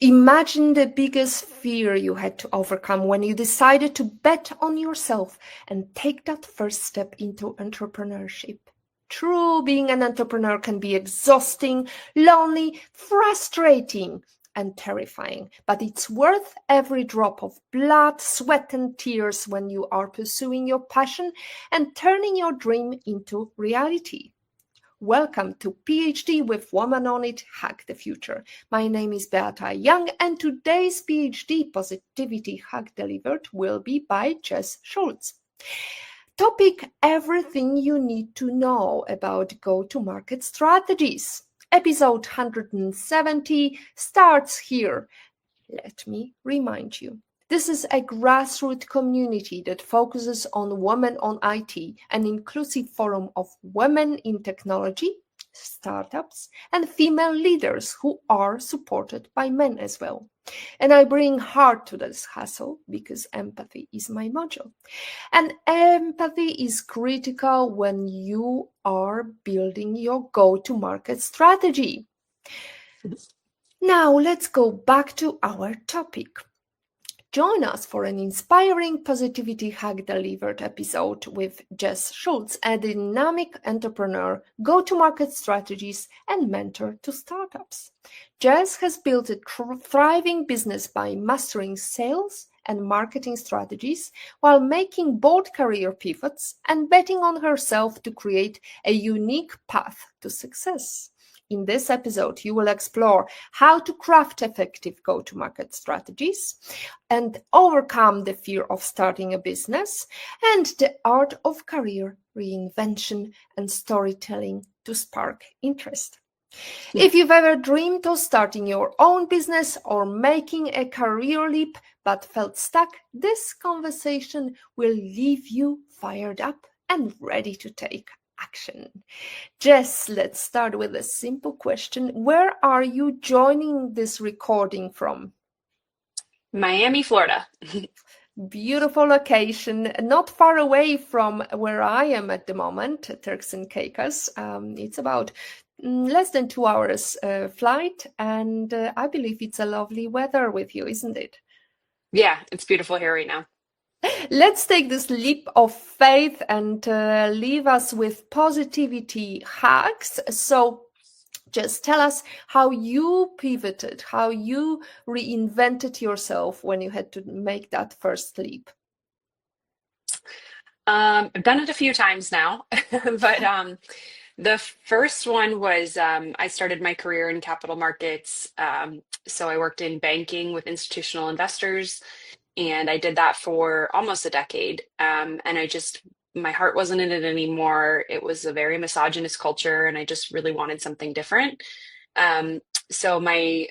Imagine the biggest fear you had to overcome when you decided to bet on yourself and take that first step into entrepreneurship. True, being an entrepreneur can be exhausting, lonely, frustrating, and terrifying, but it's worth every drop of blood, sweat, and tears when you are pursuing your passion and turning your dream into reality. Welcome to PhD with Woman on It, Hack the Future. My name is Beata Young, and today's PhD Positivity Hack delivered will be by Jess Schultz. Topic: everything you need to know about go-to-market strategies. Episode 170 starts here. Let me remind you. This is a grassroots community that focuses on women on IT, an inclusive forum of women in technology, startups, and female leaders who are supported by men as well. And I bring heart to this hustle because empathy is my module. And empathy is critical when you are building your go-to-market strategy. Now let's go back to our topic. Join us for an inspiring Positivity Hack delivered episode with Jess Schultz, a dynamic entrepreneur, go-to-market strategist, and mentor to startups. Jess has built a thriving business by mastering sales and marketing strategies while making bold career pivots and betting on herself to create a unique path to success. In this episode, you will explore how to craft effective go-to-market strategies and overcome the fear of starting a business and the art of career reinvention and storytelling to spark interest. If you've ever dreamed of starting your own business or making a career leap but felt stuck, this conversation will leave you fired up and ready to take action. Jess, let's start with a simple question. Where are you joining this recording from? Miami, Florida. Beautiful location, not far away from where I am at the moment, Turks and Caicos. It's about less than 2 hours flight, and I believe it's a lovely weather with you, isn't it? Yeah, it's beautiful here right now. Let's take this leap of faith and leave us with positivity hacks. So just tell us how you pivoted, how you reinvented yourself when you had to make that first leap. I've done it a few times now, but the first one was I started my career in capital markets. So I worked in banking with institutional investors, and I did that for almost a decade. And my heart wasn't in it anymore. It was a very misogynist culture, and I just really wanted something different. Um, so I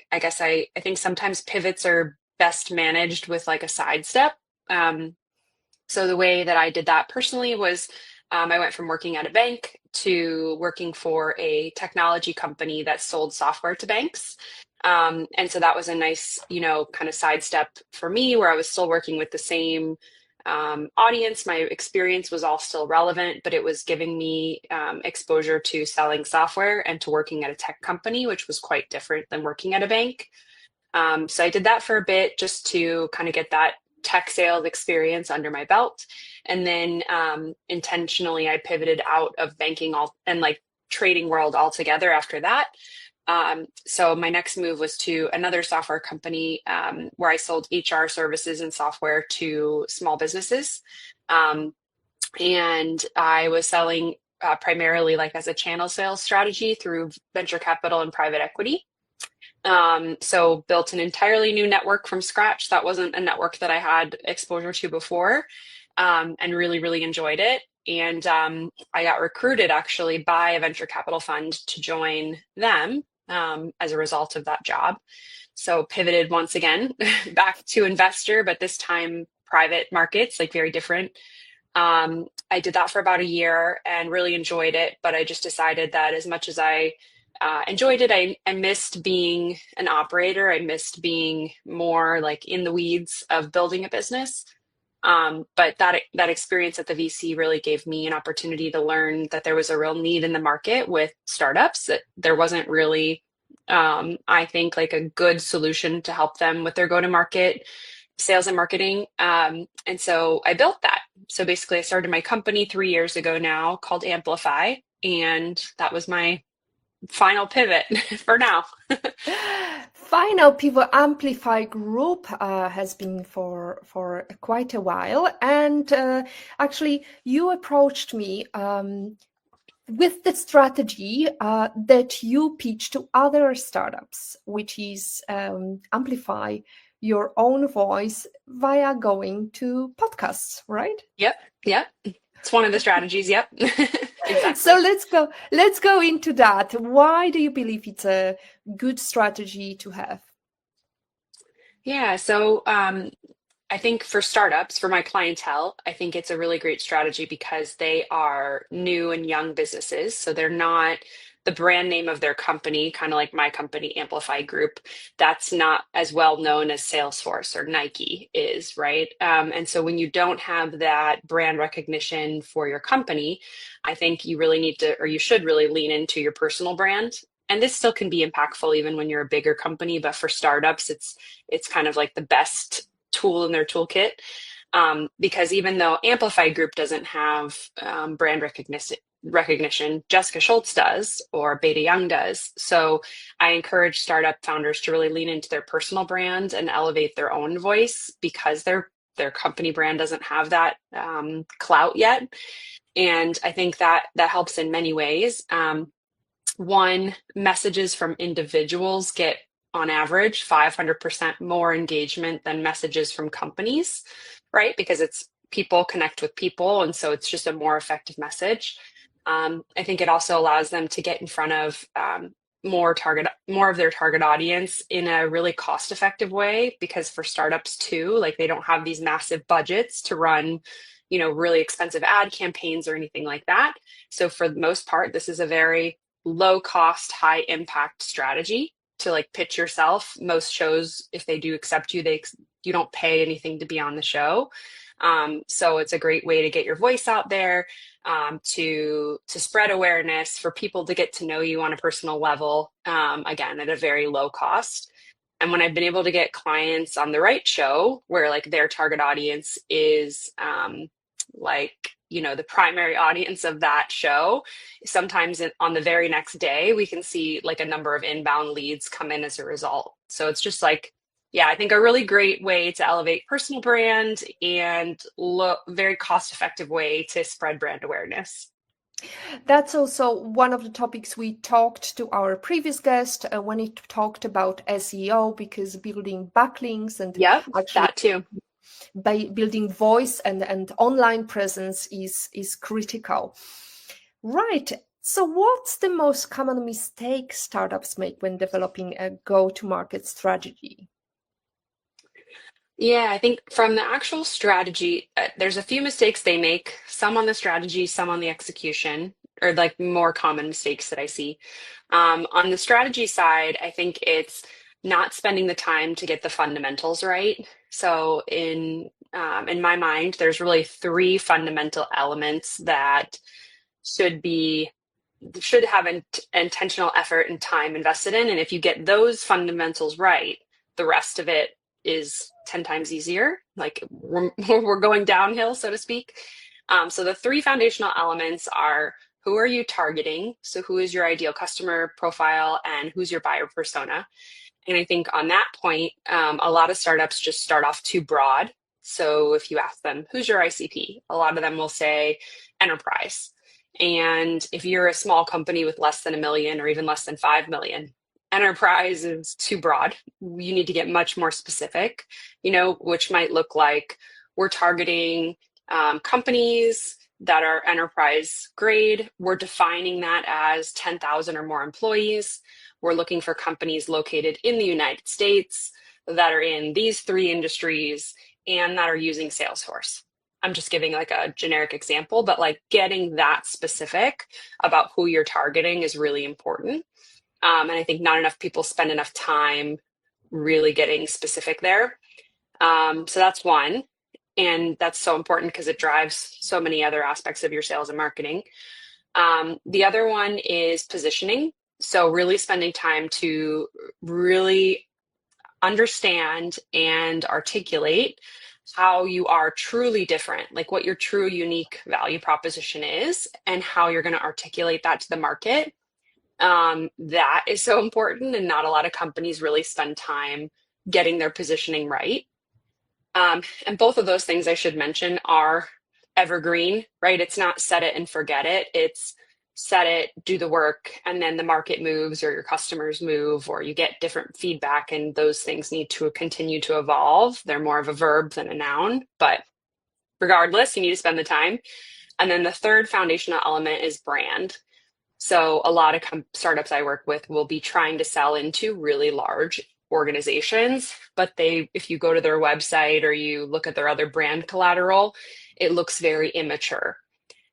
think sometimes pivots are best managed with like a sidestep. So the way that I did that personally was I went from working at a bank to working for a technology company that sold software to banks. And so that was a nice, kind of sidestep for me where I was still working with the same audience. My experience was all still relevant, but it was giving me exposure to selling software and to working at a tech company, which was quite different than working at a bank. So I did that for a bit just to kind of get that tech sales experience under my belt. And then intentionally, I pivoted out of banking and like trading world altogether after that. So my next move was to another software company where I sold HR services and software to small businesses. And I was selling primarily like as a channel sales strategy through venture capital and private equity. So built an entirely new network from scratch. That wasn't a network that I had exposure to before, and really, really enjoyed it. And I got recruited actually by a venture capital fund to join them as a result of that job. So pivoted once again back to investor, but this time private markets, like very different. I did that for about a year and really enjoyed it, but I just decided that as much as I enjoyed it, I missed being an operator. I missed being more like in the weeds of building a business. But that experience at the VC really gave me an opportunity to learn that there was a real need in the market with startups, that there wasn't really I think like a good solution to help them with their go-to-market sales and marketing. And so I built that. So basically, I started my company 3 years ago now called Amplify, and that was my final pivot for now. Final Pivot Amplify Group has been for quite a while, and actually, you approached me with the strategy that you pitch to other startups, which is amplify your own voice via going to podcasts, right? Yep, yep. It's one of the strategies. Yep, So exactly. let's go into that. Why do you believe it's a good strategy to have? Yeah, so I think for startups, for my clientele, I think it's a really great strategy because they are new and young businesses. So they're not the brand name of their company, kind of like my company, Amplify Group. That's not as well known as Salesforce or Nike is, right? And so when you don't have that brand recognition for your company, I think you really need to, or you should really lean into your personal brand. And this still can be impactful even when you're a bigger company, but for startups, it's kind of like the best tool in their toolkit. Because even though Amplify Group doesn't have brand recognition, Jessica Schultz does, or Beta Young does. So I encourage startup founders to really lean into their personal brand and elevate their own voice because their company brand doesn't have that clout yet. And I think that helps in many ways. One, messages from individuals get on average 500% more engagement than messages from companies, right? Because it's people connect with people. And so it's just a more effective message. I think it also allows them to get in front of more of their target audience in a really cost effective way. Because for startups too, like they don't have these massive budgets to run, really expensive ad campaigns or anything like that. So for the most part, this is a very low cost, high impact strategy to like pitch yourself. Most shows, if they do accept you, you don't pay anything to be on the show. So it's a great way to get your voice out there, to spread awareness for people to get to know you on a personal level. Again, at a very low cost. And when I've been able to get clients on the right show, where like their target audience is like the primary audience of that show, sometimes on the very next day we can see like a number of inbound leads come in as a result. So it's just like, yeah, I think a really great way to elevate personal brand and very cost effective way to spread brand awareness. That's also one of the topics we talked to our previous guest when he talked about SEO, because building backlinks and Yep, actually that too. by building voice and online presence is critical. Right. So what's the most common mistake startups make when developing a go-to-market strategy? Yeah, I think from the actual strategy, there's a few mistakes they make, some on the strategy, some on the execution, or like more common mistakes that I see. On the strategy side, I think it's not spending the time to get the fundamentals right. So in my mind, there's really three fundamental elements that should be should have intentional effort and time invested in. And if you get those fundamentals right, the rest of it is 10 times easier. Like we're going downhill, so to speak. So the three foundational elements are: who are you targeting? So who is your ideal customer profile and who's your buyer persona? And I think on that point, a lot of startups just start off too broad. So if you ask them, who's your ICP? A lot of them will say enterprise. And if you're a small company with less than 1 million or even less than 5 million, enterprise is too broad. You need to get much more specific, which might look like we're targeting companies that are enterprise grade. We're defining that as 10,000 or more employees. We're looking for companies located in the United States that are in these three industries and that are using Salesforce. I'm just giving like a generic example, but like getting that specific about who you're targeting is really important. And I think not enough people spend enough time really getting specific there. So that's one. And that's so important because it drives so many other aspects of your sales and marketing. The other one is positioning. So really spending time to really understand and articulate how you are truly different, like what your true unique value proposition is, and how you're going to articulate that to the market. That is so important, and not a lot of companies really spend time getting their positioning right. And both of those things I should mention are evergreen, right? It's not set it and forget it. It's set it, do the work, and then the market moves or your customers move or you get different feedback, and those things need to continue to evolve. They're more of a verb than a noun, but regardless, you need to spend the time. And then the third foundational element is brand. So a lot of startups I work with will be trying to sell into really large organizations, but if you go to their website or you look at their other brand collateral, it looks very immature.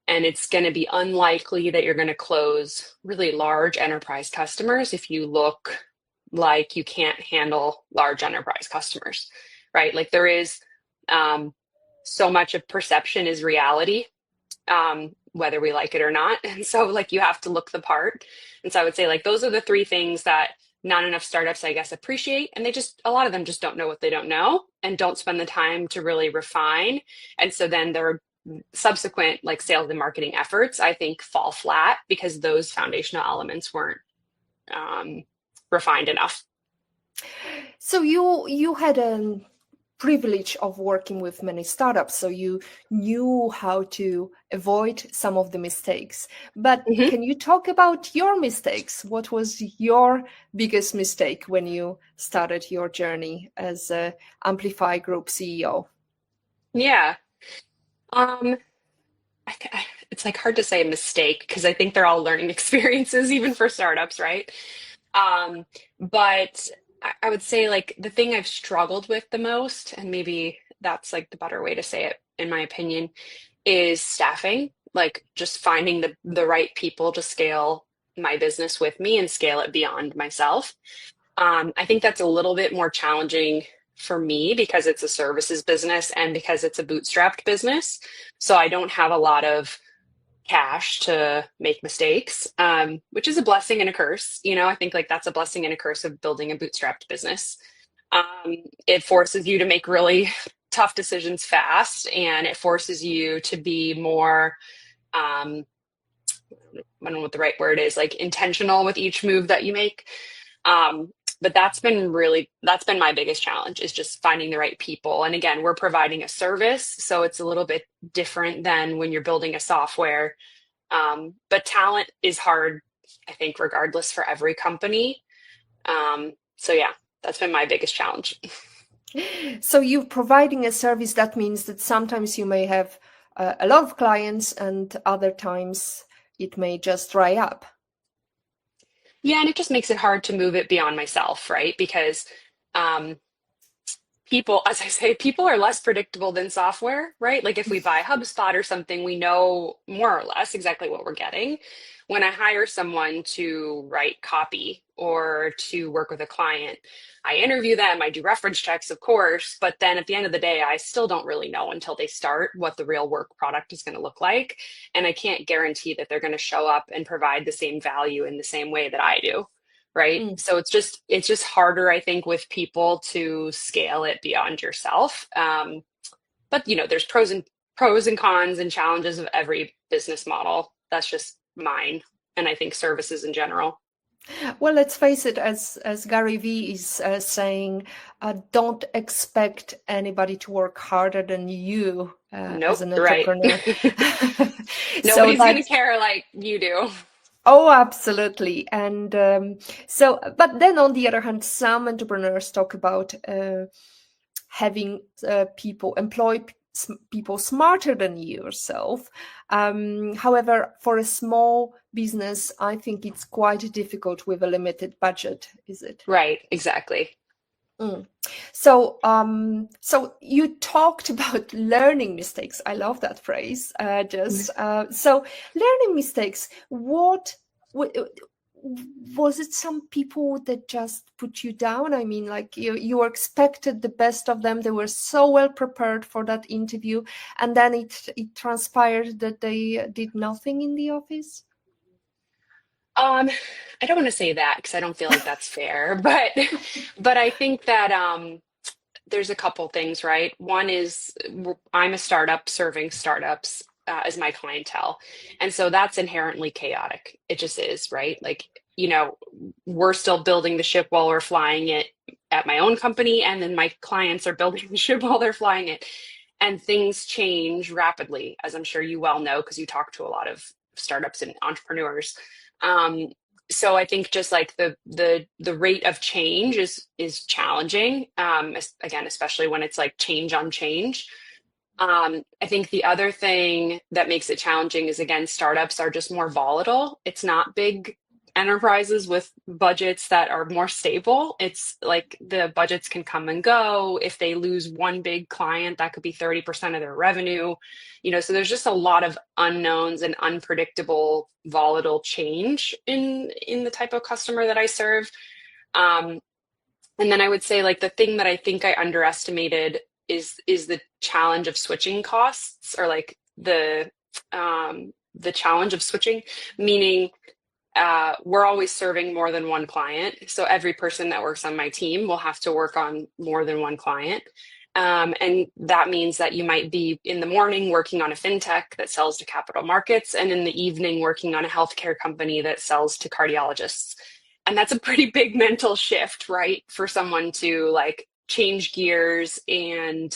And it's going to be unlikely that you're going to close really large enterprise customers if you look like you can't handle large enterprise customers, right? Like there is so much of perception is reality, whether we like it or not. And so like you have to look the part. And so I would say like those are the three things that not enough startups, I guess, appreciate. And a lot of them just don't know what they don't know and don't spend the time to really refine. And so then their subsequent like sales and marketing efforts, I think, fall flat because those foundational elements weren't refined enough. So you had a privilege of working with many startups, so you knew how to avoid some of the mistakes. But can you talk about your mistakes? What was your biggest mistake when you started your journey as a Amplify Group CEO? Yeah. It's like hard to say a mistake because I think they're all learning experiences, even for startups, right? But I would say like the thing I've struggled with the most, and maybe that's like the better way to say it, in my opinion, is staffing, like just finding the right people to scale my business with me and scale it beyond myself. I think that's a little bit more challenging for me because it's a services business and because it's a bootstrapped business. So I don't have a lot of cash to make mistakes, which is a blessing and a curse. I think like that's a blessing and a curse of building a bootstrapped business. It forces you to make really tough decisions fast, and it forces you to be more, I don't know what the right word is, like intentional with each move that you make. But that's been my biggest challenge, is just finding the right people. And again, we're providing a service, so it's a little bit different than when you're building a software. But talent is hard, I think, regardless, for every company. So yeah, that's been my biggest challenge. So you're providing a service. That means that sometimes you may have a lot of clients and other times it may just dry up. Yeah, and it just makes it hard to move it beyond myself, right? Because people, as I say, people are less predictable than software, right? Like if we buy HubSpot or something, we know more or less exactly what we're getting. When I hire someone to write copy or to work with a client, I interview them, I do reference checks, of course, but then at the end of the day, I still don't really know until they start what the real work product is going to look like. And I can't guarantee that they're going to show up and provide the same value in the same way that I do. Right. So it's just harder, I think, with people to scale it beyond yourself. But there's pros and cons and challenges of every business model. That's just mine, and I think services in general. Well, let's face it, as Gary Vee is saying, don't expect anybody to work harder than you Nope, as an right. entrepreneur. Nobody's going to care like you do. Oh, absolutely. And but then on the other hand, some entrepreneurs talk about having employ people smarter than yourself. However, for a small business, I think it's quite difficult with a limited budget, is it? Right, exactly. So you talked about learning mistakes. I love that phrase. So learning mistakes. What was it? Some people that just put you down? I mean, like you expected the best of them. They were so well prepared for that interview, and then it transpired that they did nothing in the office. Um, I don't want to say that because I don't feel like that's fair, but I think that there's a couple things, right? One is I'm a startup serving startups as my clientele. And so that's inherently chaotic. It just is, right? Like, we're still building the ship while we're flying it at my own company, and then my clients are building the ship while they're flying it. And things change rapidly, as I'm sure you well know, because you talk to a lot of startups and entrepreneurs. Um, so I think just like the rate of change is challenging. Again, especially when it's like change on change. I think the other thing that makes it challenging is, again, startups are just more volatile. It's not big enterprises with budgets that are more stable. It's like the budgets can come and go. If they lose one big client, that could be 30% of their revenue. So there's just a lot of unknowns and unpredictable, volatile change in the type of customer that I serve. Um, and then I would say like the thing that I think I underestimated is the challenge of switching costs, or like the challenge of switching, meaning we're always serving more than one client. So every person that works on my team will have to work on more than one client. And that means that you might be in the morning working on a fintech that sells to capital markets, and in the evening working on a healthcare company that sells to cardiologists. And that's a pretty big mental shift, right? For someone to like change gears and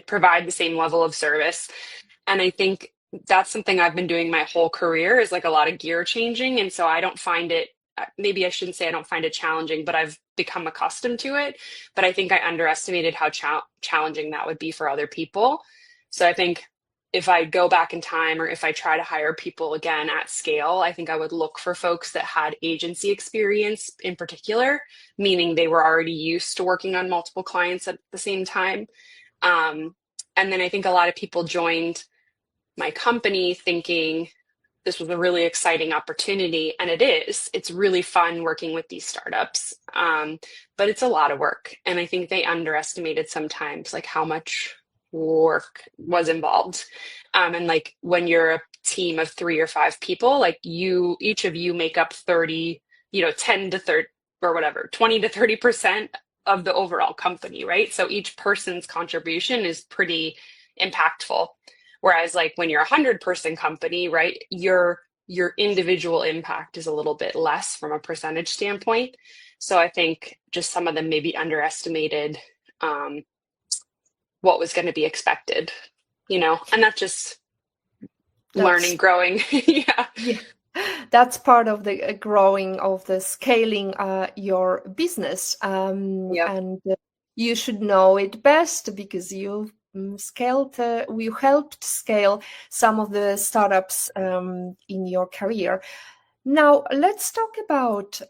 provide the same level of service. And I think that's something I've been doing my whole career, is like a lot of gear changing. And so I don't find it, maybe I shouldn't say I don't find it challenging, but I've become accustomed to it. But I think I underestimated how challenging that would be for other people. So I think if I go back in time, or if I try to hire people again at scale, I think I would look for folks that had agency experience in particular, meaning they were already used to working on multiple clients at the same time. Um, and then I think a lot of people joined my company thinking this was a really exciting opportunity. And it is. It's really fun working with these startups. But it's a lot of work. And I think they underestimated sometimes like how much work was involved. And like when you're a team of 3 or 5 people, like each of you make up 30, 10 to 30 or whatever, 20 to 30% of the overall company, right? So each person's contribution is pretty impactful. Whereas like when you're 100-person company, right, your individual impact is a little bit less from a percentage standpoint. So I think just some of them maybe underestimated what was going to be expected, and that's just That's learning, growing. Yeah. yeah. That's part of the growing of the scaling your business, Yep. and you should know it best because you we helped scale some of the startups in your career. Now let's talk about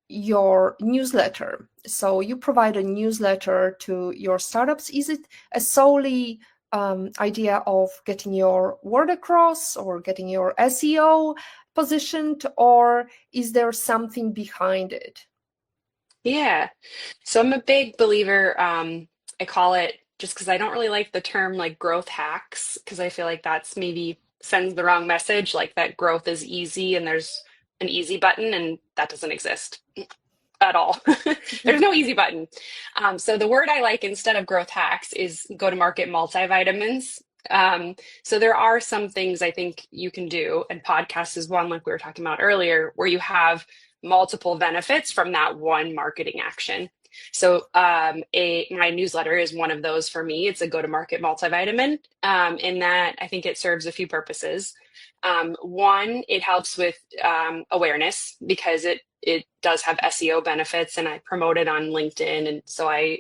your newsletter. So you provide a newsletter to your startups. Is it a solely idea of getting your word across or getting your SEO positioned, or is there something behind it? Yeah. So I'm a big believer. I call it, just because I don't really like the term like growth hacks, because I feel like that's maybe sends the wrong message, like that growth is easy and there's an easy button, and that doesn't exist at all. There's no easy button. So the word I like instead of growth hacks is go to market multivitamins. So there are some things I think you can do, and podcast is one, like we were talking about earlier, where you have multiple benefits from that one marketing action. So my newsletter is one of those for me. It's a go-to-market multivitamin. In that I think it serves a few purposes. One, it helps with awareness, because it does have SEO benefits, and I promote it on LinkedIn, and so I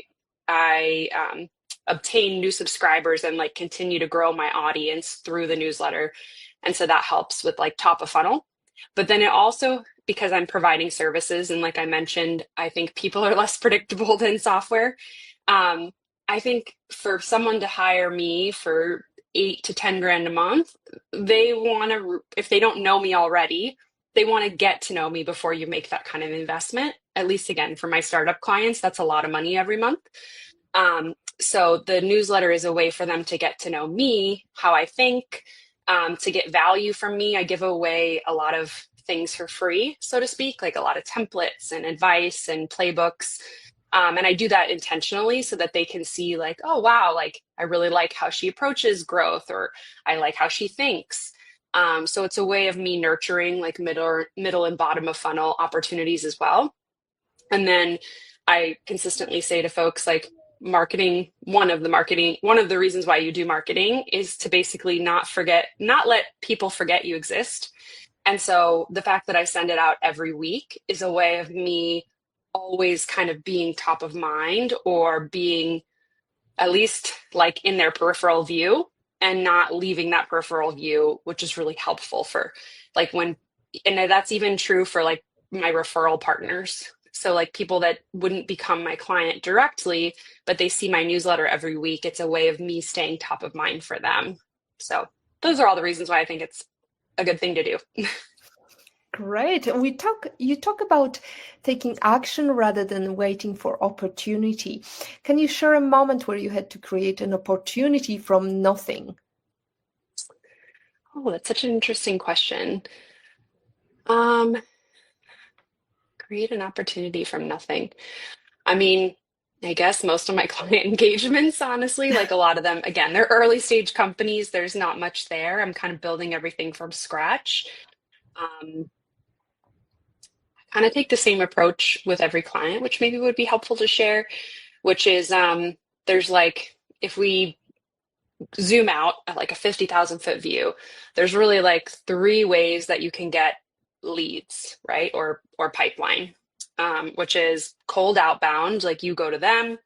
obtain new subscribers and like continue to grow my audience through the newsletter, and so that helps with like top of funnel. But then it also, because I'm providing services, and like I mentioned, I think people are less predictable than software. Um, I think for someone to hire me for 8 to 10 grand a month, they want to, if they don't know me already, they want to get to know me before you make that kind of investment. At least again, for my startup clients, that's a lot of money every month. So the newsletter is a way for them to get to know me, how I think, to get value from me. I give away a lot of things for free, so to speak, like a lot of templates and advice and playbooks. And I do that intentionally so that they can see like, oh, wow, like I really like how she approaches growth, or I like how she thinks. So it's a way of me nurturing like middle and bottom of funnel opportunities as well. And then I consistently say to folks like one of the reasons why you do marketing is to basically not let people forget you exist. And so the fact that I send it out every week is a way of me always kind of being top of mind, or being at least like in their peripheral view, and not leaving that peripheral view, which is really helpful for like and that's even true for like my referral partners. So like people that wouldn't become my client directly, but they see my newsletter every week. It's a way of me staying top of mind for them. So those are all the reasons why I think it's a good thing to do. Great. And you talk about taking action rather than waiting for opportunity. Can you share a moment where you had to create an opportunity from nothing? Oh, that's such an interesting question. Create an opportunity from nothing. I mean, I guess most of my client engagements, honestly, like a lot of them, again, they're early stage companies. There's not much there. I'm kind of building everything from scratch. Um, kind of take the same approach with every client, which maybe would be helpful to share, which is there's like, if we zoom out at like a 50,000 foot view, there's really like three ways that you can get leads, right? Or pipeline, which is cold outbound, like you go to them,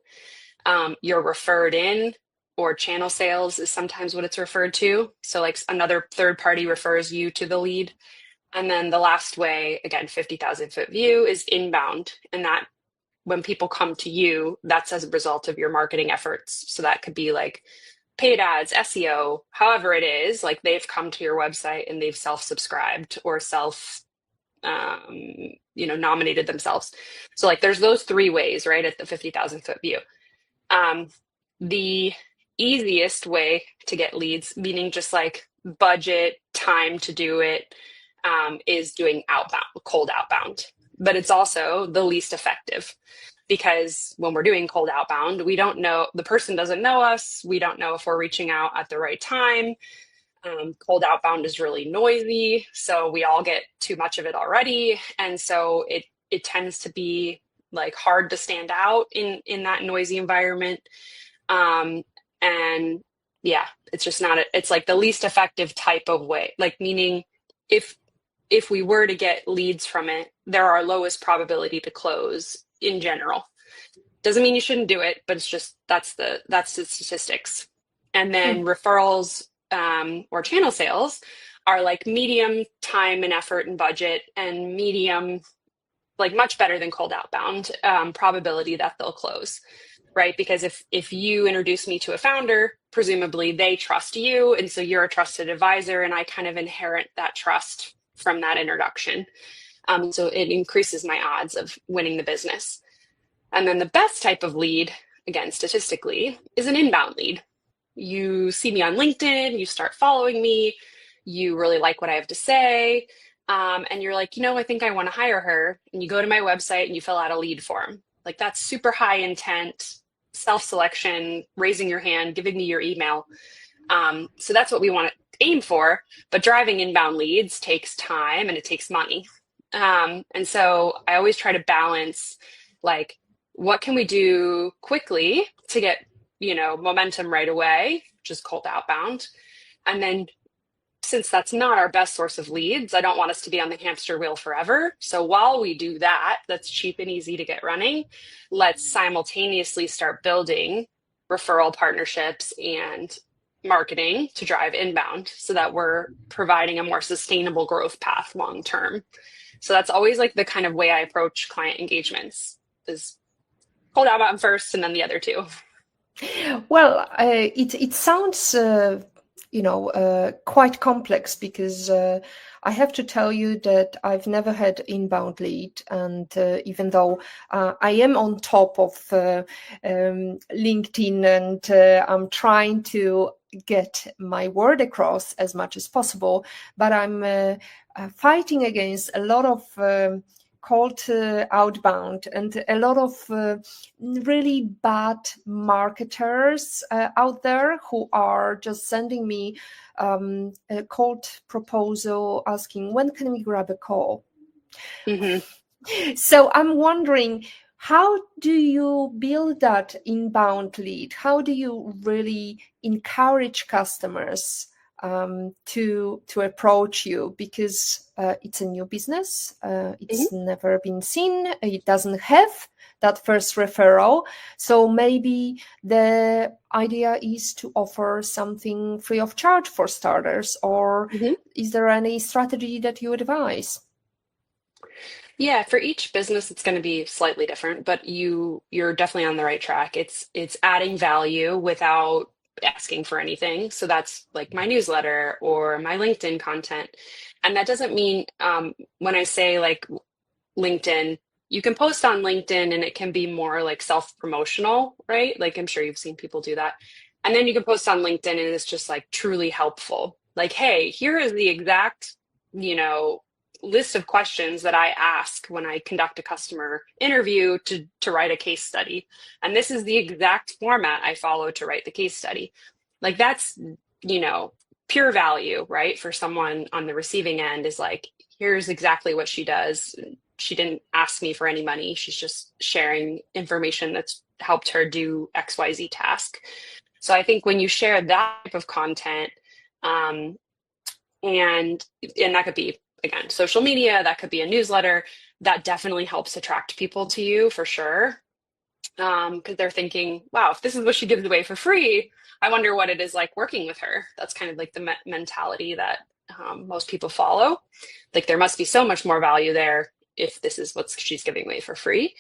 you're referred in, or channel sales is sometimes what it's referred to. So like another third party refers you to the lead. And then the last way, again, 50,000 foot view, is inbound. And that when people come to you, that's as a result of your marketing efforts. So that could be like paid ads, SEO, however it is, like they've come to your website and they've self-subscribed or nominated themselves. So like there's those three ways, right, at the 50,000 foot view. The easiest way to get leads, meaning just like budget, time to do it, is doing cold outbound. But it's also the least effective, because when we're doing cold outbound, we don't know, the person doesn't know us. We don't know if we're reaching out at the right time. Cold outbound is really noisy, so we all get too much of it already. And so it tends to be like hard to stand out in that noisy environment. And yeah, it's just not, it's like the least effective type of way, like meaning if we were to get leads from it, they're our lowest probability to close in general. Doesn't mean you shouldn't do it, but it's just, that's the statistics. And then referrals, or channel sales are like medium time and effort and budget, and medium, like much better than cold outbound, probability that they'll close, right? Because if you introduce me to a founder, presumably they trust you, and so you're a trusted advisor, and I kind of inherit that trust from that introduction. So it increases my odds of winning the business. And then the best type of lead, again, statistically, is an inbound lead. You see me on LinkedIn, you start following me, you really like what I have to say, and you're like, I think I want to hire her. And you go to my website and you fill out a lead form. Like that's super high intent, self-selection, raising your hand, giving me your email. So that's what we want to aim for. But driving inbound leads takes time and it takes money. And so I always try to balance, like, what can we do quickly to get, momentum right away, just cold outbound. And then since that's not our best source of leads, I don't want us to be on the hamster wheel forever. So while we do that, that's cheap and easy to get running, let's simultaneously start building referral partnerships and marketing to drive inbound so that we're providing a more sustainable growth path long term. So that's always like the kind of way I approach client engagements, is cold outbound first and then the other two. Well, it sounds quite complex, because I have to tell you that I've never had inbound lead, and even though I am on top of LinkedIn, and I'm trying to get my word across as much as possible, but I'm fighting against a lot of cold outbound and a lot of really bad marketers out there who are just sending me a cold proposal asking, when can we grab a call? Hmm. So I'm wondering, how do you build that inbound lead? How do you really encourage customers to approach you? Because it's a new business, Hmm. it's never been seen, it doesn't have that first referral. So maybe the idea is to offer something free of charge for starters, or Hmm. is there any strategy that you advise? Yeah, for each business it's going to be slightly different, but you're definitely on the right track. It's adding value without asking for anything. So that's like my newsletter or my LinkedIn content. And that doesn't mean when I say like LinkedIn, you can post on LinkedIn and it can be more like self-promotional, right? Like I'm sure you've seen people do that. And then you can post on LinkedIn and it's just like truly helpful. Like, hey, here is the exact, you know, list of questions that I ask when I conduct a customer interview to write a case study. And this is the exact format I follow to write the case study. Like that's, you know, pure value, right? For someone on the receiving end is like, here's exactly what she does. She didn't ask me for any money. She's just sharing information that's helped her do XYZ task. So I think when you share that type of content, um, and and that could be again social media, that could be a newsletter, that definitely helps attract people to you for sure. Because they're thinking, wow, if this is what she gives away for free, I wonder what it is like working with her. That's kind of like the mentality that most people follow. Like there must be so much more value there if this is what she's giving away for free.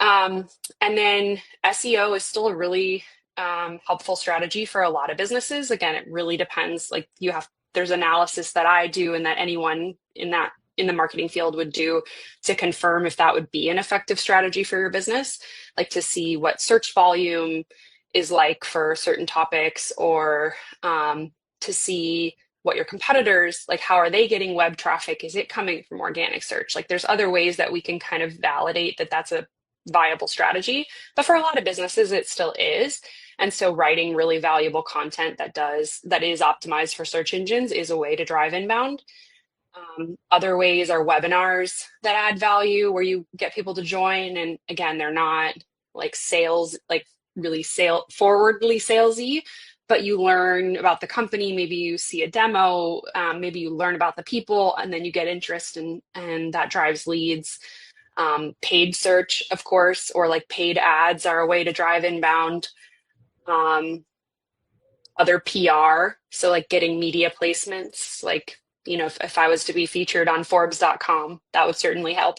Um, and then SEO is still a really helpful strategy for a lot of businesses. Again, it really depends. Like you have, there's analysis that I do and that anyone in the marketing field would do to confirm if that would be an effective strategy for your business, like to see what search volume is like for certain topics, or to see what your competitors, like how are they getting web traffic? Is it coming from organic search? Like there's other ways that we can kind of validate that that's a viable strategy. But for a lot of businesses, it still is. And so writing really valuable content that is optimized for search engines is a way to drive inbound. Other ways are webinars that add value where you get people to join. And again, they're not like sales, like really forwardly salesy, but you learn about the company. Maybe you see a demo, maybe you learn about the people, and then you get interest and that drives leads. Paid search, of course, or like paid ads are a way to drive inbound. Um, Other PR, so like getting media placements, like, you know, if I was to be featured on Forbes.com, that would certainly help.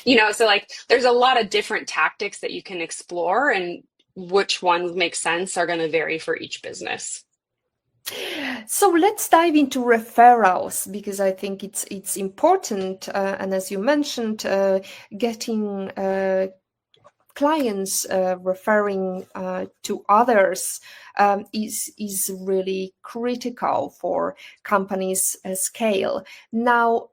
You know, so like there's a lot of different tactics that you can explore, and which ones make sense are going to vary for each business. So let's dive into referrals because I think it's important, and as you mentioned, getting clients referring to others is really critical for companies' scale. Now,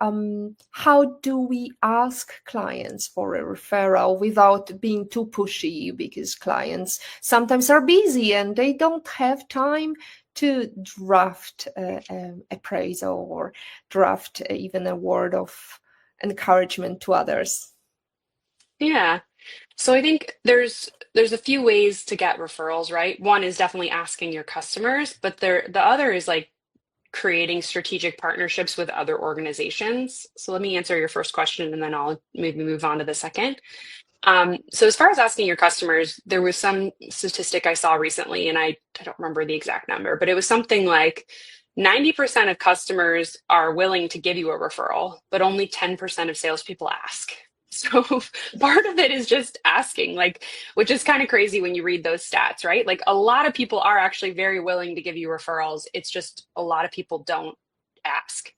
how do we ask clients for a referral without being too pushy? Because clients sometimes are busy and they don't have time to draft appraisal or draft even a word of encouragement to others. Yeah. So I think there's a few ways to get referrals, right? One is definitely asking your customers, but the other is like creating strategic partnerships with other organizations. So let me answer your first question and then I'll maybe move on to the second. So as far as asking your customers, there was some statistic I saw recently, and I don't remember the exact number, but it was something like 90% of customers are willing to give you a referral, but only 10% of salespeople ask. So part of it is just asking, like, which is kind of crazy when you read those stats, right? Like a lot of people are actually very willing to give you referrals. It's just a lot of people don't ask.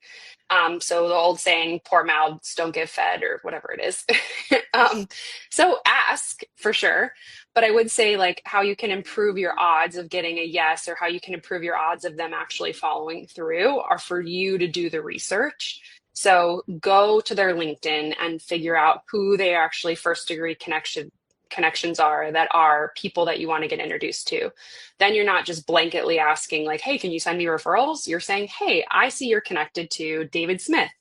So the old saying, poor mouths don't get fed, or whatever it is. um, so ask for sure. But I would say like how you can improve your odds of getting a yes, or how you can improve your odds of them actually following through, are for you to do the research. So go to their LinkedIn and figure out who they actually first degree connections are, that are people that you want to get introduced to. Then you're not just blanketly asking like, hey, can you send me referrals? You're saying, hey, I see you're connected to David Smith.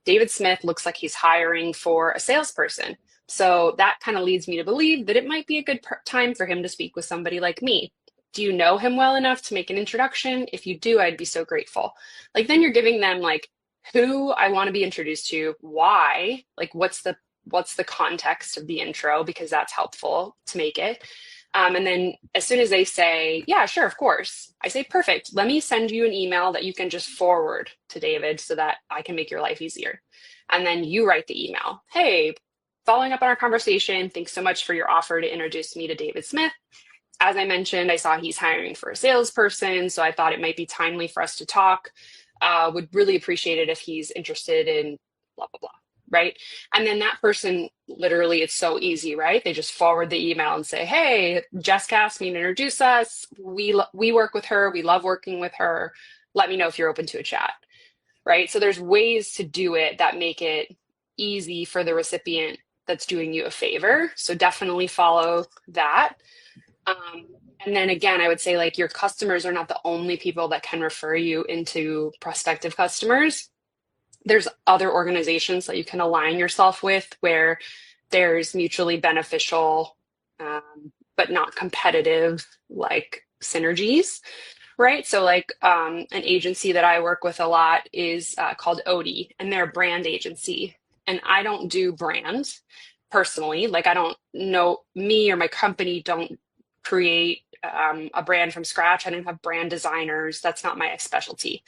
David Smith looks like he's hiring for a salesperson. So that kind of leads me to believe that it might be a good time for him to speak with somebody like me. Do you know him well enough to make an introduction? If you do, I'd be so grateful. Like then you're giving them like who I want to be introduced to, why, like what's the context of the intro, because that's helpful to make it. And then as soon as they say, yeah, sure, of course, I say, perfect. Let me send you an email that you can just forward to David so that I can make your life easier. And then you write the email. Hey, following up on our conversation, thanks so much for your offer to introduce me to David Smith. As I mentioned, I saw he's hiring for a salesperson, so I thought it might be timely for us to talk. Would really appreciate it if he's interested in blah, blah, blah. Right. And then that person, literally, it's so easy, right? They just forward the email and say, hey, Jessica asked me to introduce us. We work with her. We love working with her. Let me know if you're open to a chat. Right. So there's ways to do it that make it easy for the recipient that's doing you a favor. So definitely follow that. And then again, I would say like your customers are not the only people that can refer you into prospective customers. There's other organizations that you can align yourself with where there's mutually beneficial, but not competitive, like synergies, right? So like an agency that I work with a lot is called Odie, and they're a brand agency. And I don't do brand personally. Like I don't know, me or my company don't create a brand from scratch. I don't have brand designers. That's not my specialty.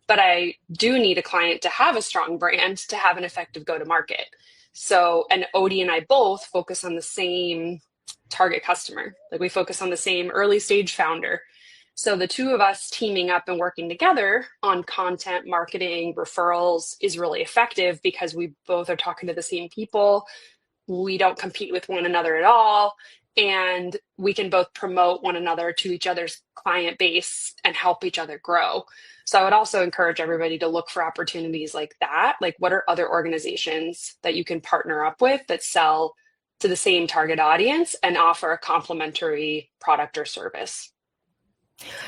But I do need a client to have a strong brand to have an effective go-to-market. So, and Odie and I both focus on the same target customer. Like we focus on the same early stage founder. So the two of us teaming up and working together on content, marketing, referrals is really effective because we both are talking to the same people. We don't compete with one another at all. And we can both promote one another to each other's client base and help each other grow. So I would also encourage everybody to look for opportunities like that. Like, what are other organizations that you can partner up with that sell to the same target audience and offer a complementary product or service?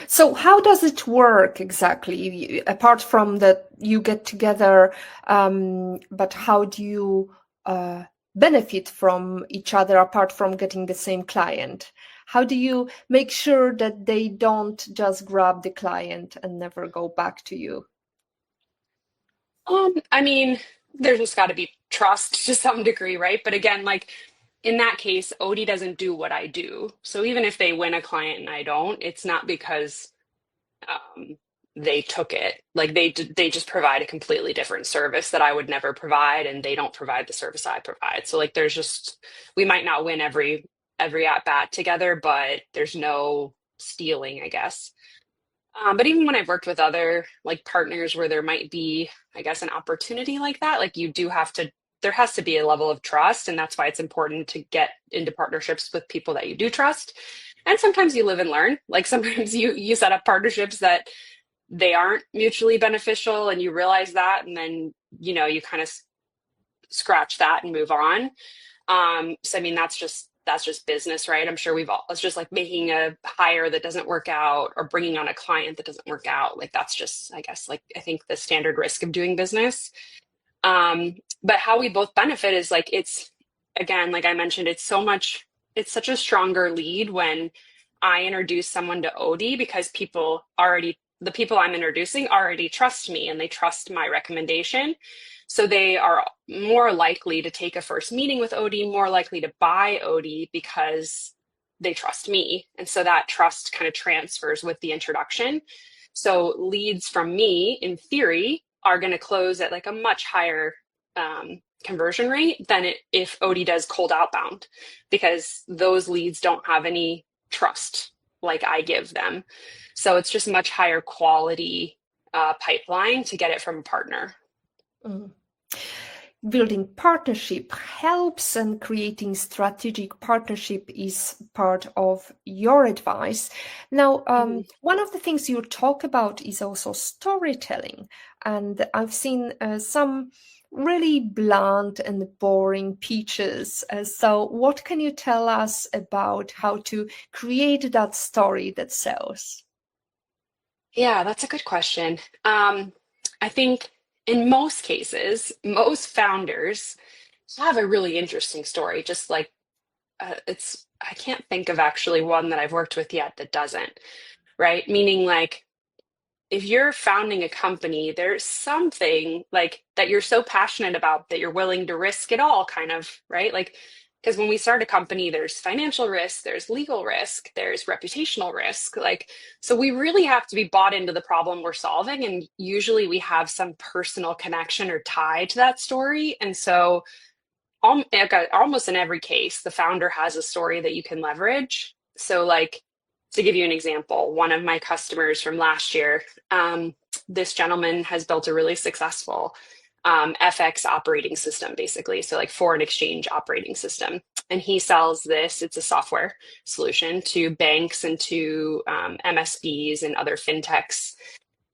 So how does it work exactly? Apart from that you get together, but how do you benefit from each other apart from getting the same client? How do you make sure that they don't just grab the client and never go back to you? I mean, there's just got to be trust to some degree, right? But again, like in that case, Odie doesn't do what I do. So even if they win a client and I don't, it's not because um, they took it. Like they just provide a completely different service that I would never provide, and they don't provide the service I provide. So like there's just, we might not win every at bat together, but there's no stealing, I guess. But even when I've worked with other like partners where there might be, I guess, an opportunity like that, like you do have to, there has to be a level of trust. And that's why it's important to get into partnerships with people that you do trust. And sometimes you live and learn. Like sometimes you set up partnerships that they aren't mutually beneficial and you realize that. And then, you kind of scratch that and move on. So I mean, that's just business, right? I'm sure we've all, it's just like making a hire that doesn't work out or bringing on a client that doesn't work out. Like that's just, I guess, like I think the standard risk of doing business. But how we both benefit is like, it's, again, like I mentioned, it's such a stronger lead when I introduce someone to Odie, because the people I'm introducing already trust me and they trust my recommendation. So they are more likely to take a first meeting with Odie, more likely to buy Odie because they trust me. And so that trust kind of transfers with the introduction. So leads from me, in theory, are going to close at like a much higher conversion rate than if Odie does cold outbound, because those leads don't have any trust like I give them. So it's just much higher quality pipeline to get it from a partner. Mm. building partnership helps, and creating strategic partnership is part of your advice. Now, Mhm. one of the things you talk about is also storytelling, and I've seen some really blunt and boring pitches. So what can you tell us about how to create that story that sells? Yeah, that's a good question. I think in most cases, most founders have a really interesting story. Just like I can't think of actually one that I've worked with yet that doesn't, right? Meaning like if you're founding a company, there's something like that you're so passionate about that you're willing to risk it all, kind of, right? Like, because when we start a company, there's financial risk, there's legal risk, there's reputational risk. Like, so we really have to be bought into the problem we're solving. And usually we have some personal connection or tie to that story. And so, like, almost in every case, the founder has a story that you can leverage. So, like, to give you an example, one of my customers from last year, this gentleman has built a really successful FX operating system, basically. So, like, foreign exchange operating system. And he sells this, it's a software solution to banks and to MSBs and other fintechs.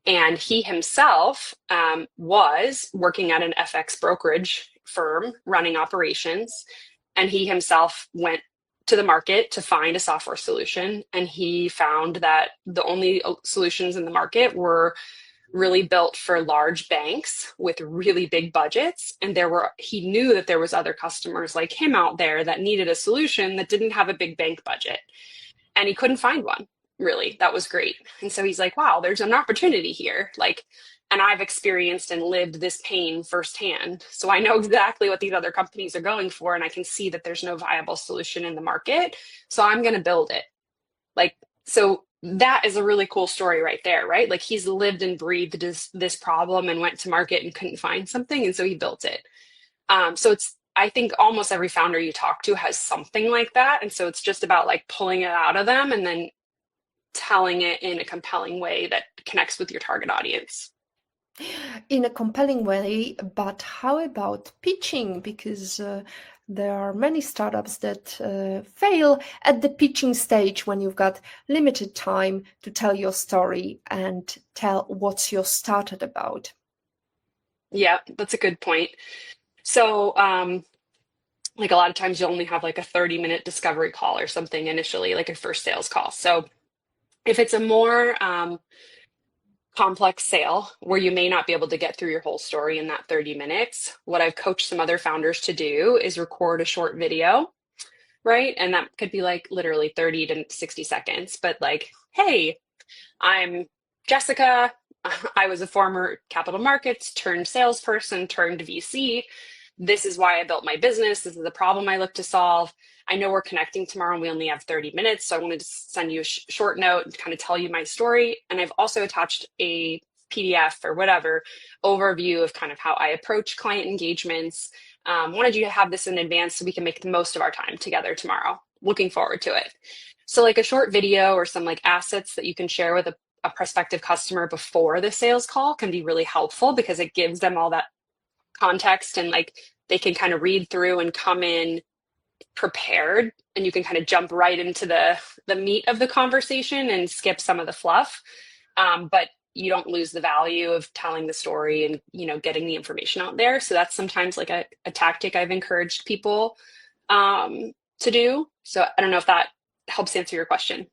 And he himself was working at an FX brokerage firm running operations. And he himself went to the market to find a software solution. And he found that the only solutions in the market were really built for large banks with really big budgets. And he knew that there was other customers like him out there that needed a solution that didn't have a big bank budget, and he couldn't find one really that was great. And so he's like, wow, there's an opportunity here. Like, and I've experienced and lived this pain firsthand. So I know exactly what these other companies are going for, and I can see that there's no viable solution in the market. So I'm going to build it. Like, so that is a really cool story right there, right? Like, he's lived and breathed this problem and went to market and couldn't find something. And so he built it. So I think almost every founder you talk to has something like that. And so it's just about like pulling it out of them and then telling it in a compelling way that connects with your target audience. In a compelling way, but how about pitching? Because there are many startups that fail at the pitching stage when you've got limited time to tell your story and tell what's your startup about. Yeah, that's a good point. So, like a lot of times you only have like a 30-minute discovery call or something initially, like a first sales call. So if it's a more complex sale where you may not be able to get through your whole story in that 30 minutes, what I've coached some other founders to do is record a short video, right? And that could be like literally 30 to 60 seconds, but like, hey, I'm Jessica. I was a former capital markets turned salesperson turned VC. This is why I built my business. This is the problem I look to solve. I know we're connecting tomorrow and we only have 30 minutes. So I wanted to send you a short note and kind of tell you my story. And I've also attached a PDF or whatever overview of kind of how I approach client engagements. Wanted you to have this in advance so we can make the most of our time together tomorrow. Looking forward to it. So, like a short video or some like assets that you can share with a prospective customer before the sales call can be really helpful because it gives them all that context, and like they can kind of read through and come in prepared, and you can kind of jump right into the meat of the conversation and skip some of the fluff. But you don't lose the value of telling the story and getting the information out there. So that's sometimes like a tactic I've encouraged people to do. So I don't know if that helps answer your question.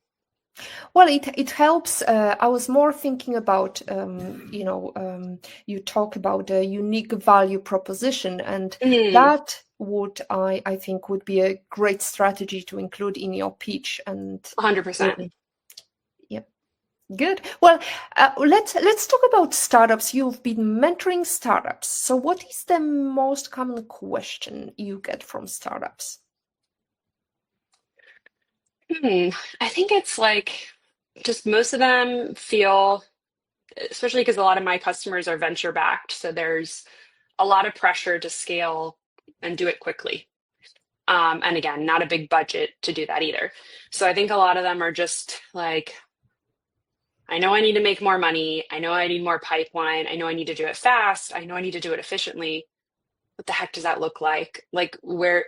Well, it helps. I was more thinking about, you talk about a unique value proposition, and Mm, that would I think would be a great strategy to include in your pitch. And 100%. really, yeah, good. Well, let's talk about startups. You've been mentoring startups. So, what is the most common question you get from startups? I think it's like just most of them feel, especially because a lot of my customers are venture backed, so there's a lot of pressure to scale and do it quickly. And again, not a big budget to do that either. So I think a lot of them are just like, I know I need to make more money. I know I need more pipeline. I know I need to do it fast. I know I need to do it efficiently. what the heck does that look like? Like where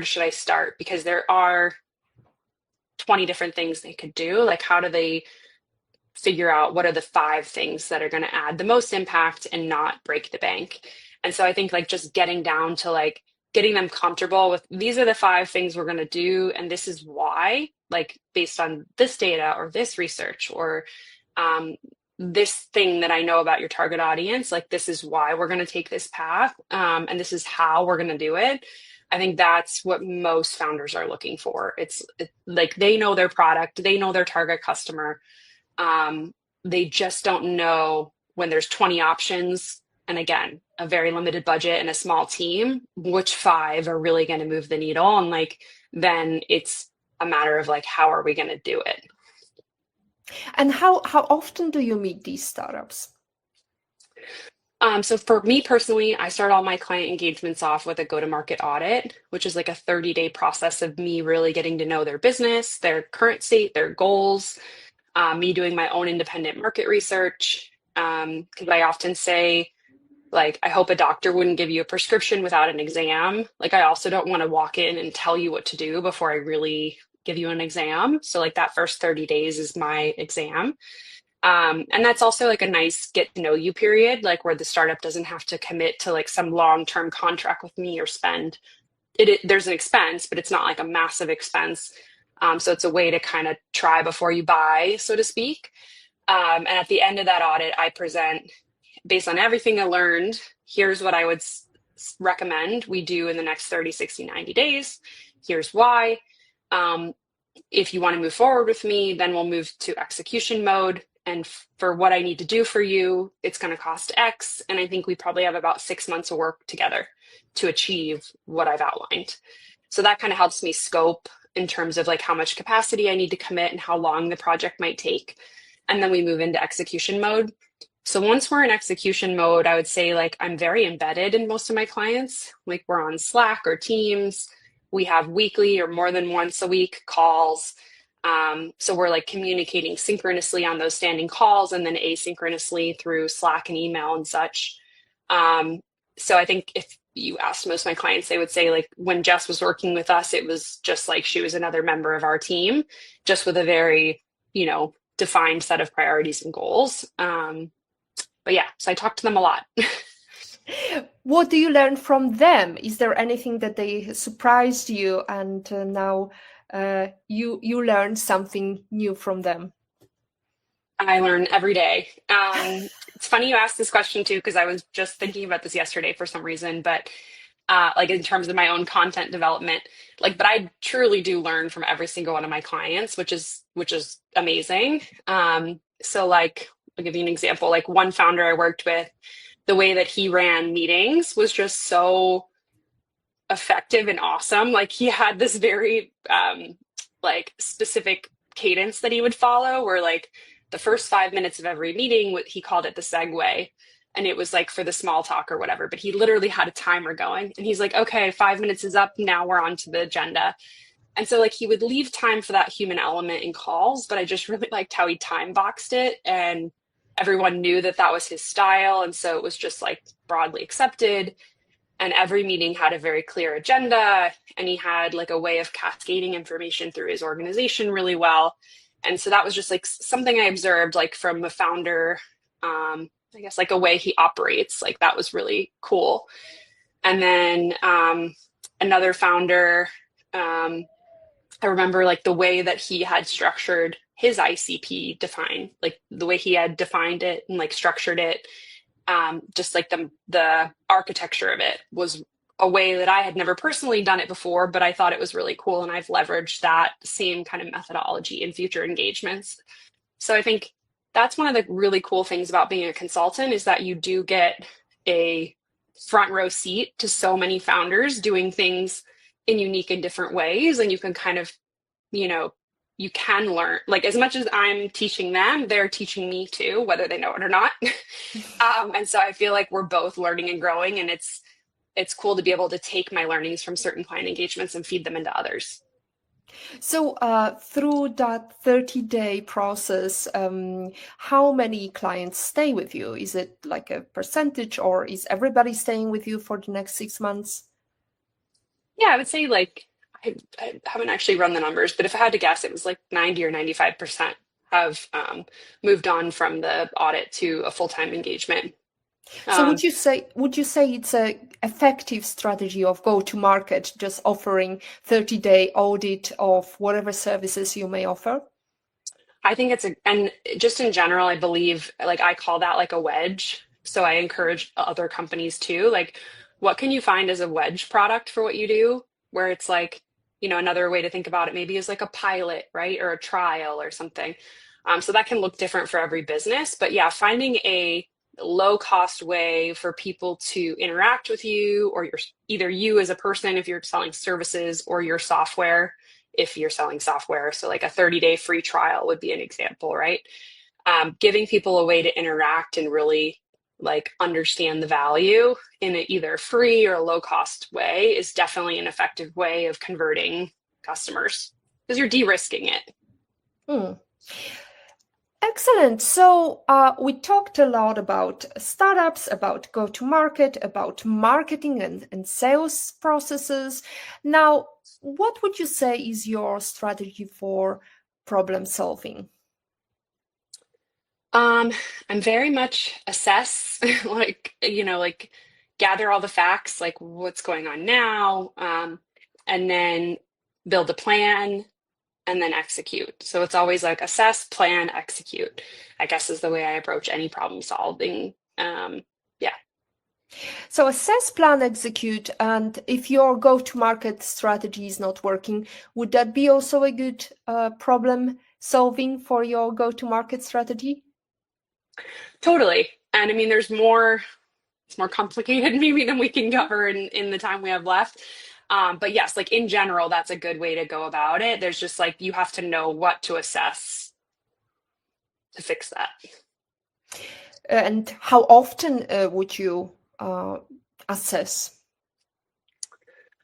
should I start? Because there are 20 different things they could do. Like how do they figure out what are the five things that are going to add the most impact and not break the bank? And so I think like just getting down to like getting them comfortable with these are the five things we're going to do and this is why, like based on this data or this research or um, this thing that I know about your target audience, like this is why we're going to take this path, and this is how we're going to do it. I think that's what most founders are looking for. Like they know their product, they know their target customer. They just don't know when there's 20 options. And again, a very limited budget and a small team, which five are really going to move the needle. And like, then it's a matter of like, how are we going to do it? And how often do you meet these startups? So for me personally, I start all my client engagements off with a go-to-market audit, which is like a 30-day process of me really getting to know their business, their current state, their goals, me doing my own independent market research. Because I often say, like, I hope a doctor wouldn't give you a prescription without an exam. Like, I also don't want to walk in and tell you what to do before I really give you an exam. So, like, that first 30 days is my exam. And that's also like a nice get to know you period, like where the startup doesn't have to commit to like some long-term contract with me or spend there's an expense, but it's not like a massive expense. So it's a way to kind of try before you buy, so to speak. And at the end of that audit, I present based on everything I learned. Here's what I would recommend we do in the next 30, 60, 90 days. Here's why. If you want to move forward with me, then we'll move to execution mode. And for what I need to do for you, it's going to cost X. And I think we probably have about 6 months of work together to achieve what I've outlined. So that kind of helps me scope in terms of like how much capacity I need to commit and how long the project might take. And then we move into execution mode. So once we're in execution mode, I would say like I'm very embedded in most of my clients. Like we're on Slack or Teams. We have weekly or more than once a week calls. So we're like communicating synchronously on those standing calls and then asynchronously through Slack and email and such. So I think if you asked most of my clients, they would say like when Jess was working with us, it was just like she was another member of our team, just with a very, defined set of priorities and goals. But yeah, so I talk to them a lot. What do you learn from them? Is there anything that they surprised you and now you learned something new from them? I learn every day. It's funny you asked this question too, because I was just thinking about this yesterday for some reason, but like in terms of my own content development, but I truly do learn from every single one of my clients, which is amazing. So like, I'll give you an example. Like one founder I worked with, the way that he ran meetings was just so effective and awesome. Like he had this very like specific cadence that he would follow where like the first 5 minutes of every meeting, he called it the segue. And it was like for the small talk or whatever, but he literally had a timer going and he's like, okay, 5 minutes is up. Now we're on to the agenda. And so like he would leave time for that human element in calls, but I just really liked how he time boxed it and everyone knew that that was his style. And so it was just like broadly accepted. And every meeting had a very clear agenda and he had like a way of cascading information through his organization really well. And so that was just like something I observed like from a founder, I guess like a way he operates, like that was really cool. And then another founder, I remember like the way that he had structured his ICP defined, like the way he had defined it and like structured it, just like the architecture of it was a way that I had never personally done it before, but I thought it was really cool. And I've leveraged that same kind of methodology in future engagements. So I think that's one of the really cool things about being a consultant is that you do get a front row seat to so many founders doing things in unique and different ways. And you can kind of, you can learn, like as much as I'm teaching them, they're teaching me too, whether they know it or not. And so I feel like we're both learning and growing, and it's cool to be able to take my learnings from certain client engagements and feed them into others. So, through that 30-day process, how many clients stay with you? Is it like a percentage, or is everybody staying with you for the next 6 months? Yeah, I would say like I haven't actually run the numbers, but if I had to guess, it was like 90 or 95% have moved on from the audit to a full-time engagement. So, Um, would you say it's a effective strategy of go to market, just offering 30-day audit of whatever services you may offer? I think and just in general, I believe, like, I call that like a wedge. So I encourage other companies too. Like, what can you find as a wedge product for what you do? Where it's like, another way to think about it maybe is like a pilot, right? Or a trial or something. So that can look different for every business. But yeah, finding a low cost way for people to interact with you, or either you as a person if you're selling services, or your software if you're selling software. So, like a 30-day free trial would be an example, right? Giving people a way to interact and really like understand the value in an either free or low cost way is definitely an effective way of converting customers because you're de-risking it. Hmm. Excellent. So, we talked a lot about startups, about go to market, about marketing and sales processes. Now, what would you say is your strategy for problem solving? Um, I'm very much assess, like gather all the facts, like what's going on now, and then build a plan and then execute. So it's always like assess, plan, execute, I guess is the way I approach any problem solving. Yeah, So, assess, plan, execute, and if your go to market strategy is not working, would that be also a good problem solving for your go to market strategy? totally. And I mean, it's more complicated maybe than we can cover in the time we have left. But yes, like in general, that's a good way to go about it. There's just like you have to know what to assess to fix that. And how often would you assess?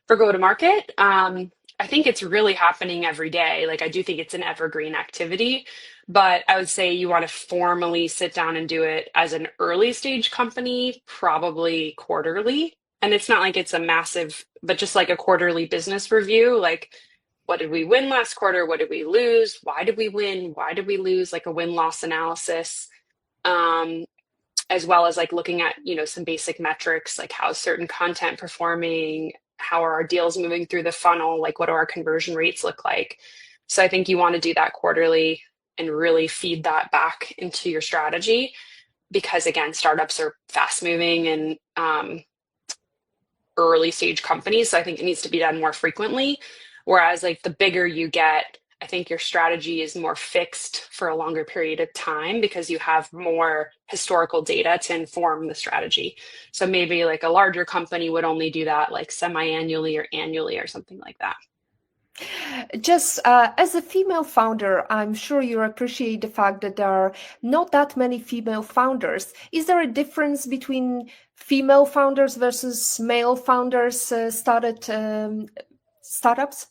For go to market, I think it's really happening every day. Like I do think it's an evergreen activity, but I would say you want to formally sit down and do it as an early stage company, probably quarterly. And it's not like it's a massive, but just like a quarterly business review, like what did we win last quarter? What did we lose? Why did we win? Why did we lose? Like a win-loss analysis. Um, as well as like looking at some basic metrics like how's certain content performing, how are our deals moving through the funnel, like what do our conversion rates look like. So I think you want to do that quarterly and really feed that back into your strategy because again startups are fast moving and early stage companies, so I think it needs to be done more frequently. Whereas like the bigger you get, I think your strategy is more fixed for a longer period of time because you have more historical data to inform the strategy. So maybe like a larger company would only do that like semi-annually or annually or something like that. Just as a female founder, I'm sure you appreciate the fact that there are not that many female founders. Is there a difference between female founders versus male founders started startups?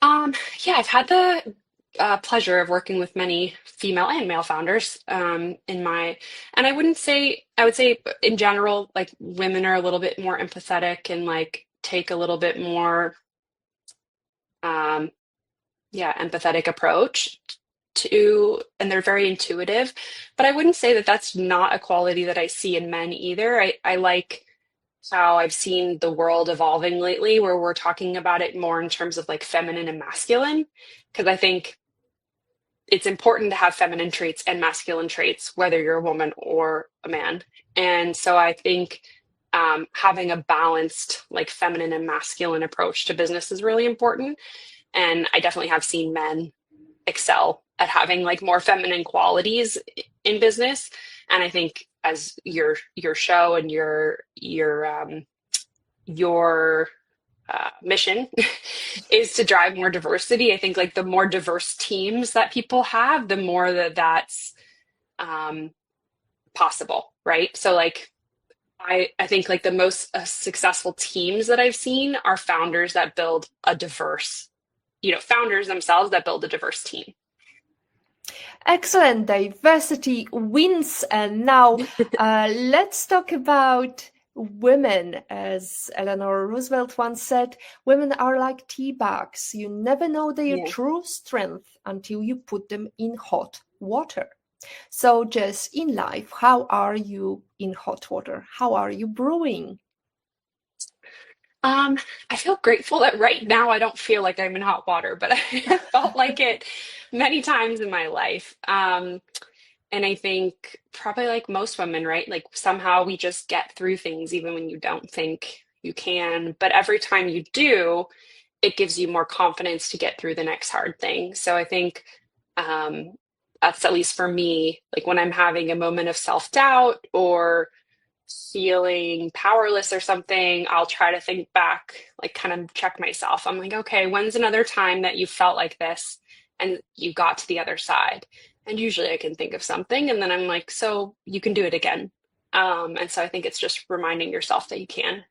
Um, yeah, I've had the pleasure of working with many female and male founders and I would say in general, like women are a little bit more empathetic and like take a little bit more, um, yeah, empathetic approach and they're very intuitive. But I wouldn't say that that's not a quality that I see in men either. I like how I've seen the world evolving lately, where we're talking about it more in terms of like feminine and masculine, because I think it's important to have feminine traits and masculine traits, whether you're a woman or a man. And so I think having a balanced, like feminine and masculine approach to business is really important. And I definitely have seen men excel at having like more feminine qualities in business. And I think as your show and your mission is to drive more diversity. I think like the more diverse teams that people have, the more that's um, possible, right? So like I think like the most successful teams that I've seen are founders that build a diverse, founders themselves that build a diverse team. Excellent. Diversity wins. And now let's talk about women. As Eleanor Roosevelt once said, women are like tea bags. You never know their Yeah. true strength until you put them in hot water. So, Jess, in life, how are you in hot water? How are you brewing? Um, I feel grateful that right now I don't feel like I'm in hot water, but I have felt like it many times in my life. And I think probably like most women, right? Like somehow we just get through things even when you don't think you can. But every time you do, it gives you more confidence to get through the next hard thing. So I think um, that's at least for me, like when I'm having a moment of self-doubt or feeling powerless or something, I'll try to think back, like kind of check myself. I'm like, okay, when's another time that you felt like this and you got to the other side? And usually I can think of something, and then I'm like, so you can do it again. And so I think it's just reminding yourself that you can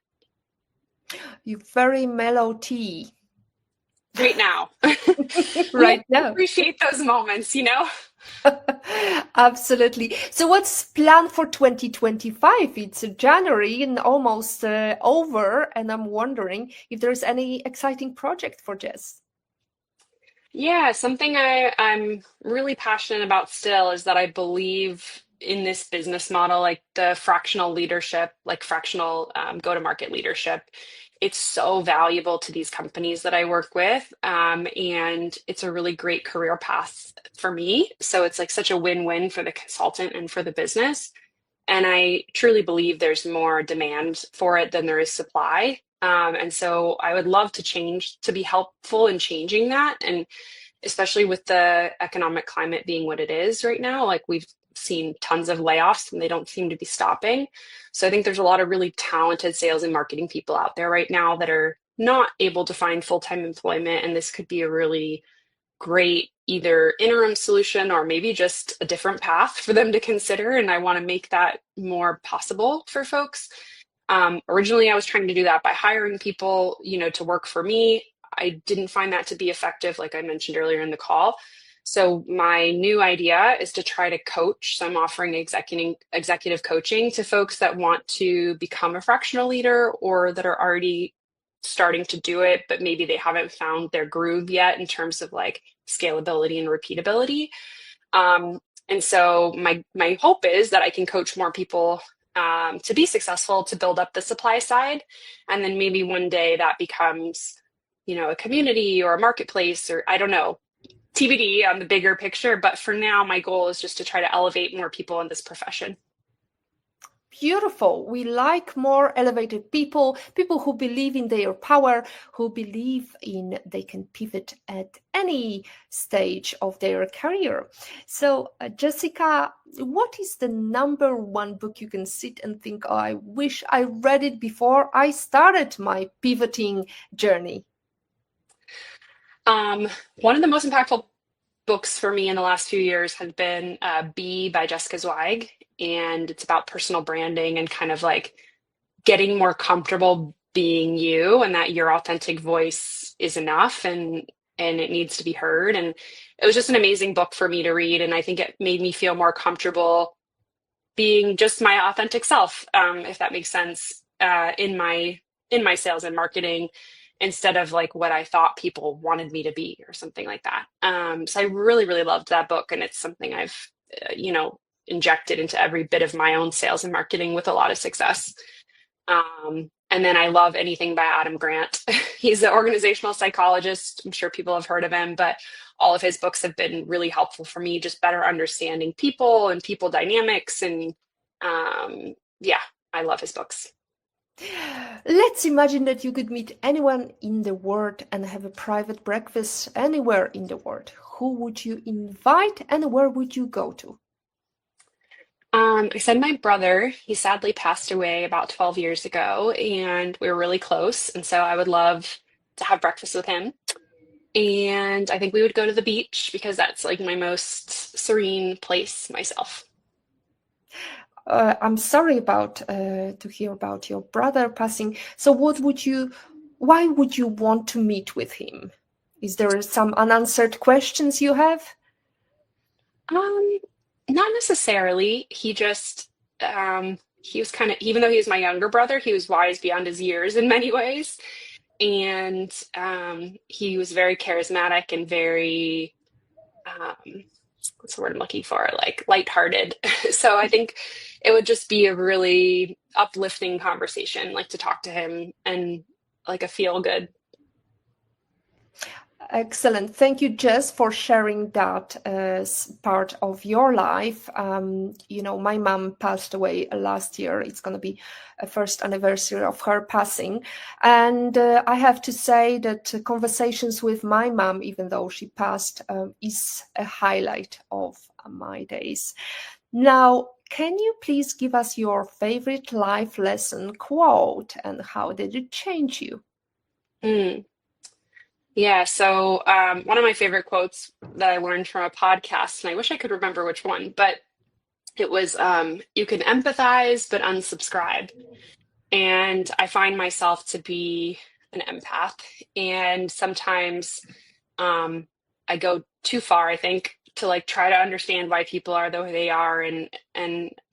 You very mellow tea right now. We have right to now. appreciate those moments, you know? Absolutely. So, what's planned for 2025? It's January and almost over, and I'm wondering if there's any exciting project for Jess. Yeah, something I'm really passionate about still is that I believe in this business model, like the fractional leadership, like fractional go-to-market leadership. It's so valuable to these companies that I work with, and it's a really great career path for me. So it's like such a win-win for the consultant and for the business. And I truly believe there's more demand for it than there is supply. And so I would love to change to be helpful in changing that. And especially with the economic climate being what it is right now, like we've seen tons of layoffs and they don't seem to be stopping. So I think there's a lot of really talented sales and marketing people out there right now that are not able to find full-time employment. And this could be a really great either interim solution or maybe just a different path for them to consider. And I want to make that more possible for folks. Originally, I was trying to do that by hiring people, to work for me. I didn't find that to be effective, like I mentioned earlier in the call. So my new idea is to try to coach. So I'm offering executive coaching to folks that want to become a fractional leader or that are already starting to do it, but maybe they haven't found their groove yet in terms of like scalability and repeatability. And so my hope is that I can coach more people to be successful to build up the supply side, and then maybe one day that becomes, a community or a marketplace, or I don't know, TBD on the bigger picture. But for now, my goal is just to try to elevate more people in this profession. Beautiful. We like more elevated people, people who believe in their power, who believe in they can pivot at any stage of their career. So, Jessica, what is the number one book you can sit and think, oh, I wish I read it before I started my pivoting journey? One of the most impactful books for me in the last few years has been Be by Jessica Zweig, and it's about personal branding and kind of like getting more comfortable being you and that your authentic voice is enough and it needs to be heard. And it was just an amazing book for me to read, and I think it made me feel more comfortable being just my authentic self, if that makes sense, in my sales and marketing instead of like what I thought people wanted me to be or something like that. So I really, really loved that book, and it's something I've, injected into every bit of my own sales and marketing with a lot of success. And then I love anything by Adam Grant. He's an organizational psychologist. I'm sure people have heard of him, but all of his books have been really helpful for me, just better understanding people and people dynamics. And yeah, I love his books. Let's imagine that you could meet anyone in the world and have a private breakfast anywhere in the world. Who would you invite and where would you go to? I said my brother, he sadly passed away about 12 years ago, and we were really close. And so I would love to have breakfast with him. And I think we would go to the beach because that's like my most serene place myself. I'm sorry about to hear about your brother passing. So why would you want to meet with him? Is there some unanswered questions you have? Not necessarily. He was kind of, even though he was my younger brother, he was wise beyond his years in many ways. And he was very charismatic and very, what's the word I'm looking for? Like lighthearted. So I think it would just be a really uplifting conversation, like to talk to him and like a feel good. Excellent. Thank you, Jess, for sharing that part of your life. My mom passed away last year. It's going to be a first anniversary of her passing. And I have to say that conversations with my mom, even though she passed, is a highlight of my days. Now, can you please give us your favorite life lesson quote and how did it change you? Mm. Yeah, so one of my favorite quotes that I learned from a podcast, and I wish I could remember which one, but it was you can empathize but unsubscribe. And I find myself to be an empath, and sometimes I go too far, I think, to like try to understand why people are the way they are, and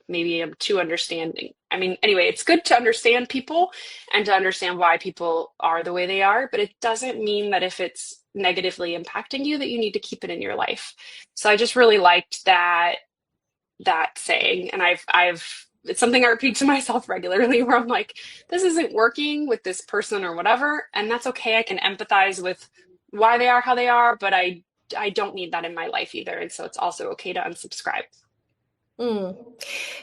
maybe I'm too understanding. I mean, anyway, it's good to understand people and to understand why people are the way they are, but it doesn't mean that if it's negatively impacting you that you need to keep it in your life. So I just really liked that saying, and I've it's something I repeat to myself regularly where I'm like, this isn't working with this person or whatever, and that's okay. I can empathize with why they are how they are, but I don't need that in my life either. And so it's also okay to unsubscribe. Mm.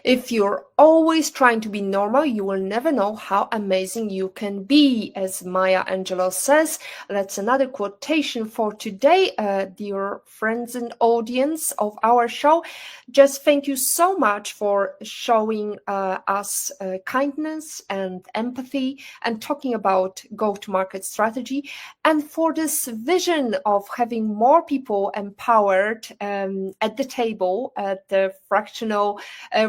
If you're always trying to be normal, you will never know how amazing you can be, as Maya Angelou says. That's another quotation for today, dear friends and audience of our show. Just thank you so much for showing us kindness and empathy and talking about go-to-market strategy, and for this vision of having more people empowered at the table, at the fractional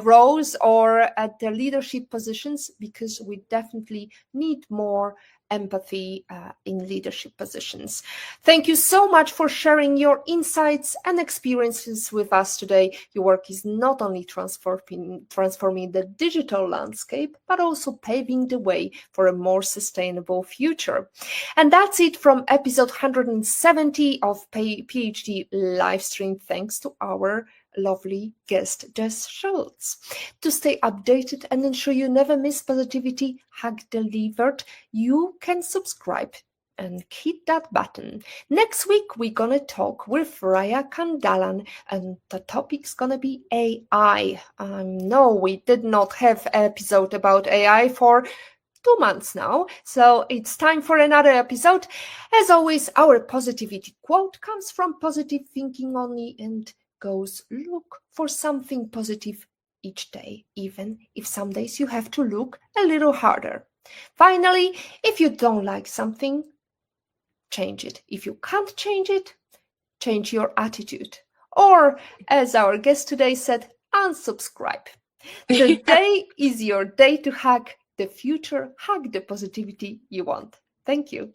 roles or at the leadership positions, because we definitely need more empathy in leadership positions. Thank you so much for sharing your insights and experiences with us today. Your work is not only transforming the digital landscape, but also paving the way for a more sustainable future. And that's it from episode 170 of PhD Livestream. Thanks to our lovely guest, Jess Schultz. To stay updated and ensure you never miss Positivity Hack Delivered, you can subscribe and hit that button. Next week, we're going to talk with Raya Kandalan, and the topic's going to be AI. No, we did not have an episode about AI for 2 months now, so it's time for another episode. As always, our positivity quote comes from Positive Thinking Only and goes, look for something positive each day, even if some days you have to look a little harder. Finally, if you don't like something, change it. If you can't change it, change your attitude. Or, as our guest today said, unsubscribe. Today is your day to hack the future, hack the positivity you want. Thank you.